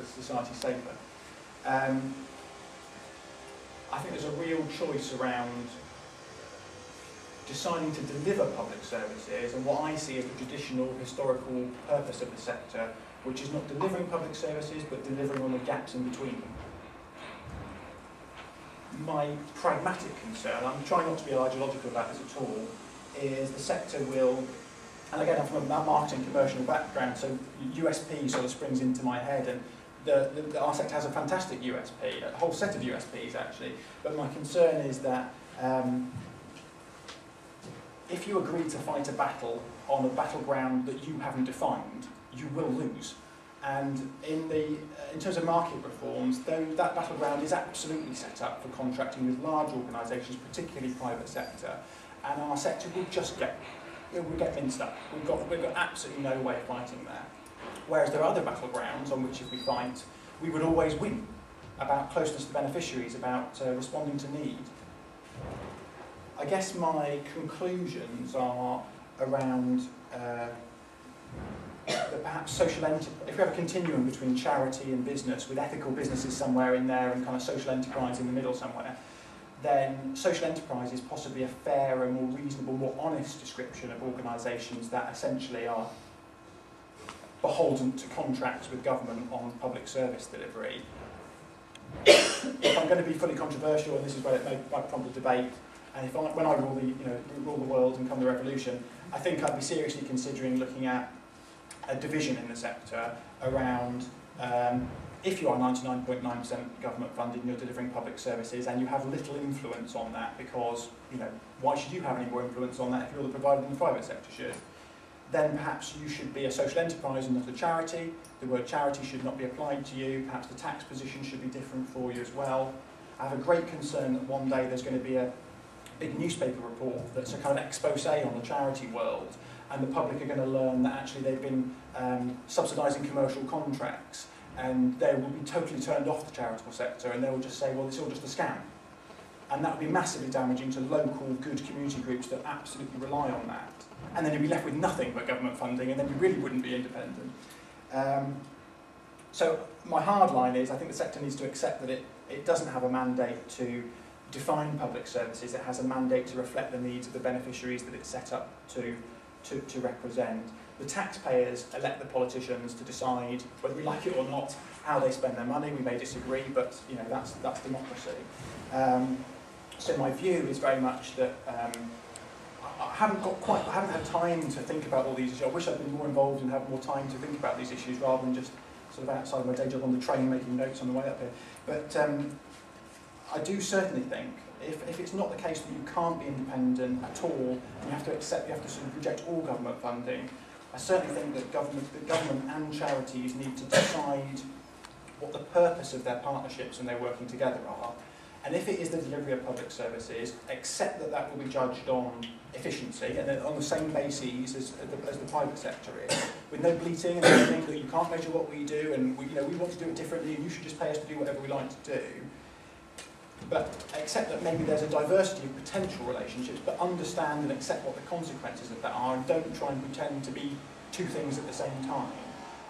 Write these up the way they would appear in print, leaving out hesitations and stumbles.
society safer. I think there's a real choice around deciding to deliver public services and what I see as the traditional historical purpose of the sector, which is not delivering public services but delivering on the gaps in between them. My pragmatic concern, I'm trying not to be ideological about this at all, is the sector will, and again I'm from a marketing commercial background, so USP sort of springs into my head, and our sector has a fantastic USP, a whole set of USPs actually, but my concern is that if you agree to fight a battle on a battleground that you haven't defined, you will lose. And in terms of market reforms, though that battleground is absolutely set up for contracting with large organisations, particularly private sector, and our sector will just get minced up. We've got absolutely no way of fighting that. Whereas there are other battlegrounds on which if we fight, we would always win, about closeness to beneficiaries, about responding to need. I guess my conclusions are around the perhaps social enterprise. If we have a continuum between charity and business, with ethical businesses somewhere in there and kind of social enterprise in the middle somewhere, then social enterprise is possibly a fairer, more reasonable, more honest description of organisations that essentially are beholden to contracts with government on public service delivery. If I'm going to be fully controversial, and this is where it might prompt a debate, and when I rule the world and come the revolution, I think I'd be seriously considering looking at a division in the sector around if you are 99.9% government funded and you're delivering public services and you have little influence on that, because why should you have any more influence on that if you're the provider than the private sector should? Then perhaps you should be a social enterprise and not a charity. The word charity should not be applied to you. Perhaps the tax position should be different for you as well. I have a great concern that one day there's going to be a big newspaper report that's a kind of expose on the charity world, and the public are going to learn that actually they've been subsidising commercial contracts, and they will be totally turned off the charitable sector, and they will just say, well, it's all just a scam. And that would be massively damaging to local good community groups that absolutely rely on that. And then you'd be left with nothing but government funding, and then you really wouldn't be independent. So my hard line is I think the sector needs to accept that it doesn't have a mandate to define public services. It has a mandate to reflect the needs of the beneficiaries that it's set up to represent. The taxpayers elect the politicians to decide, whether we like it or not, how they spend their money. We may disagree, but that's democracy. So my view is very much that I haven't had time to think about all these issues. I wish I'd been more involved and had more time to think about these issues rather than just sort of outside my day job on the train making notes on the way up here. But I do certainly think if it's not the case that you can't be independent at all, and you have to sort of reject all government funding, I certainly think that government and charities need to decide what the purpose of their partnerships and their working together are. And if it is the delivery of public services, accept that will be judged on efficiency and on the same bases as the private sector is, with no bleating and everything that you can't measure what we do, and we want to do it differently, and you should just pay us to do whatever we like to do. But accept that maybe there's a diversity of potential relationships, but understand and accept what the consequences of that are, and don't try and pretend to be two things at the same time.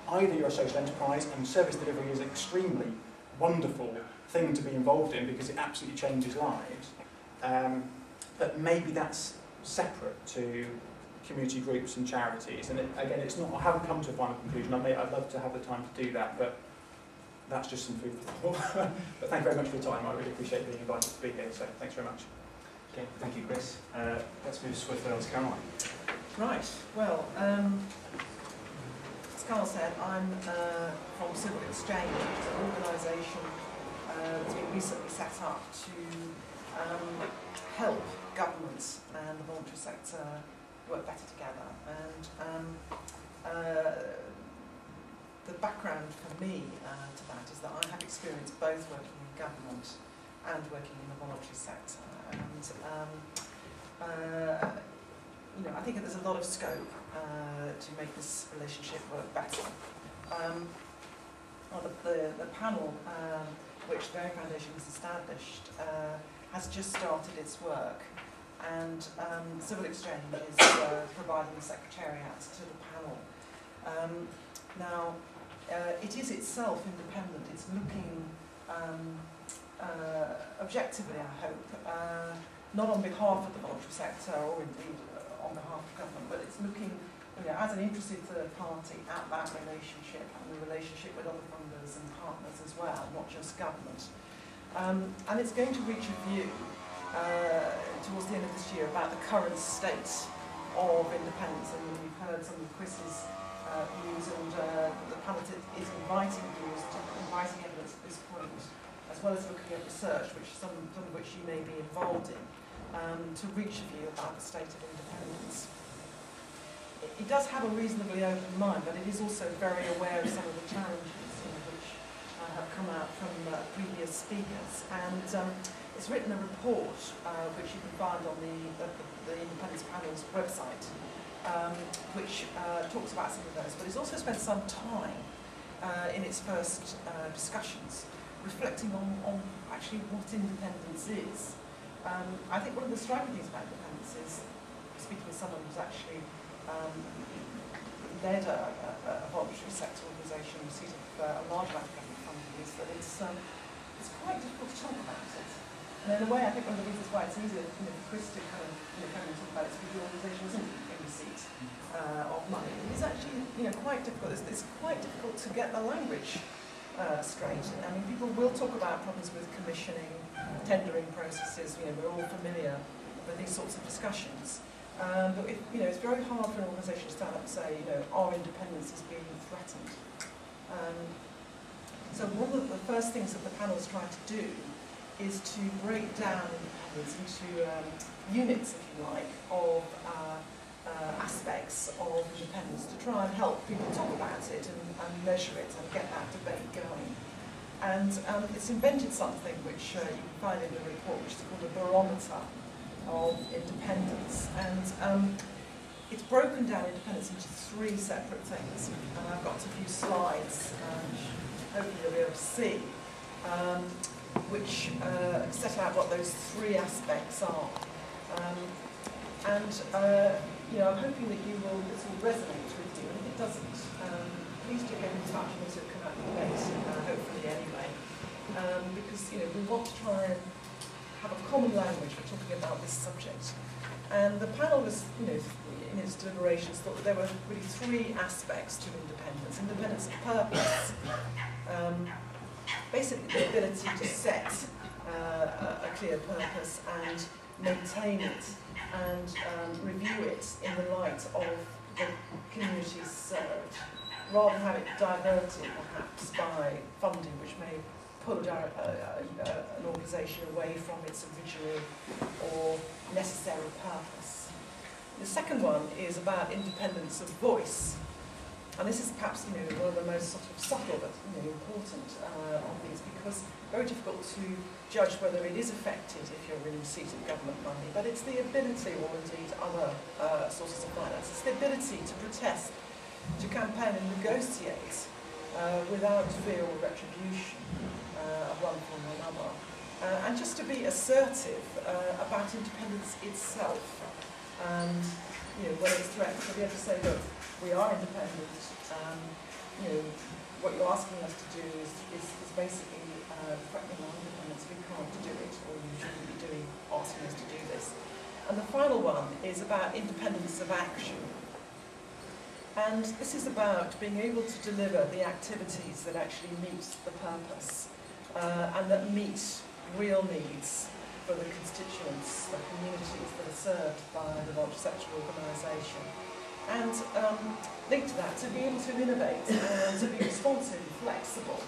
Either you're a social enterprise, and service delivery is an extremely wonderful thing to be involved in because it absolutely changes lives, but maybe that's separate to community groups and charities. And again, it's not. I haven't come to a final conclusion. I'd love to have the time to do that, but that's just some food for thought. But thank you very much for your time. I really appreciate being invited to be here. So thanks very much. Okay, thank you, Chris. Let's move swiftly on to Caroline. Right. Well, as Carl said, I'm from Civil Exchange, which is an organisation that's been recently set up to help governments and the voluntary sector work better together. And the background for me to that is that I have experience both working in government and working in the voluntary sector. And I think that there's a lot of scope to make this relationship work better. The panel, which the Very Foundation has established, has just started its work, and Civil Exchange is providing the secretariat to the panel. Now, it is itself independent. It's looking objectively, I hope, not on behalf of the voluntary sector or indeed on behalf of government, but it's looking, as an interested third party at that relationship and the relationship with other funders and partners as well, not just government. And it's going to reach a view towards the end of this year about the current state of independence. And you've heard some of Chris's views, and the panel is inviting views, inviting evidence at this point, as well as looking at research, which some of which you may be involved in, to reach a view about the state of independence. It does have a reasonably open mind, but it is also very aware of some of the challenges which have come out from previous speakers. And it's written a report, which you can find on the Independence Panel's website, which talks about some of those. But it's also spent some time in its first discussions reflecting on actually what independence is. I think one of the striking things about independence is, speaking with someone who's actually led a voluntary sector organisation, received a large amount of government funding, is that it's quite difficult to talk about it. And in a way, I think one of the reasons why it's easier for Chris to kind of come and talk about it is because the organisation isn't in receipt of money. It's actually quite difficult. It's quite difficult to get the language straight. I mean, people will talk about problems with commissioning, tendering processes. We're all familiar with these sorts of discussions. But it's very hard for an organisation to stand up and say, our independence is being threatened. So one of the first things that the panel is trying to do is to break down independence into units, if you like, of aspects of independence to try and help people talk about it and measure it and get that debate going. And it's invented something which you can find in the report, which is called a barometer of independence. And it's broken down independence into three separate things. And I've got a few slides, which hopefully you'll be able to see, which set out what those three aspects are. I'm hoping that this will resonate with you, and if it doesn't, please do get in touch and also come out of the debate, hopefully anyway, because we want to try and have a common language for talking about this subject. And the panel was, in its deliberations, thought that there were really three aspects to independence. Independence of purpose, basically the ability to set a clear purpose and maintain it and review it in the light of the communities served, rather than have it diverted perhaps by funding which may pull an organisation away from its original or necessary purpose. The second one is about independence of voice. And this is perhaps one of the most sort of subtle but important of these, because it's very difficult to judge whether it is affected if you're in receipt of government money, but it's the ability, or indeed other sources of finance, it's the ability to protest, to campaign and negotiate without fear or retribution of one form or another, and just to be assertive about independence itself. And when it's threatened, to be able to say, look, we are independent. What you're asking us to do is basically threatening our independence. We can't do it, or you shouldn't be asking us to do this. And the final one is about independence of action. And this is about being able to deliver the activities that actually meet the purpose and that meet real needs for the constituents, the communities that are served by the voluntary sector organisation. And linked to that, to be able to innovate and to be responsive and flexible,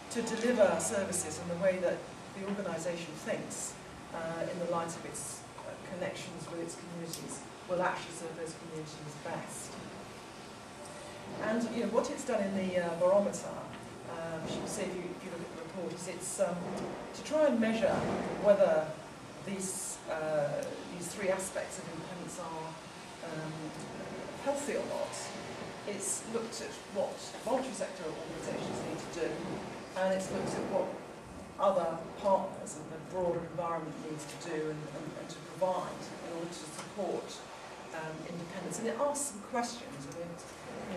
to deliver services in the way that the organisation thinks, in the light of its connections with its communities, will actually serve those communities best. And what it's done in the barometer, which you can see if you look at the report, is it's to try and measure whether these three aspects of independence are healthy or not. It's looked at what voluntary sector organisations need to do, and it's looked at what other partners and the broader environment needs to do and to provide in order to support independence. And it asks some questions. I mean,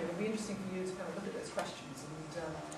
it'll be interesting for you to kind of look at those questions and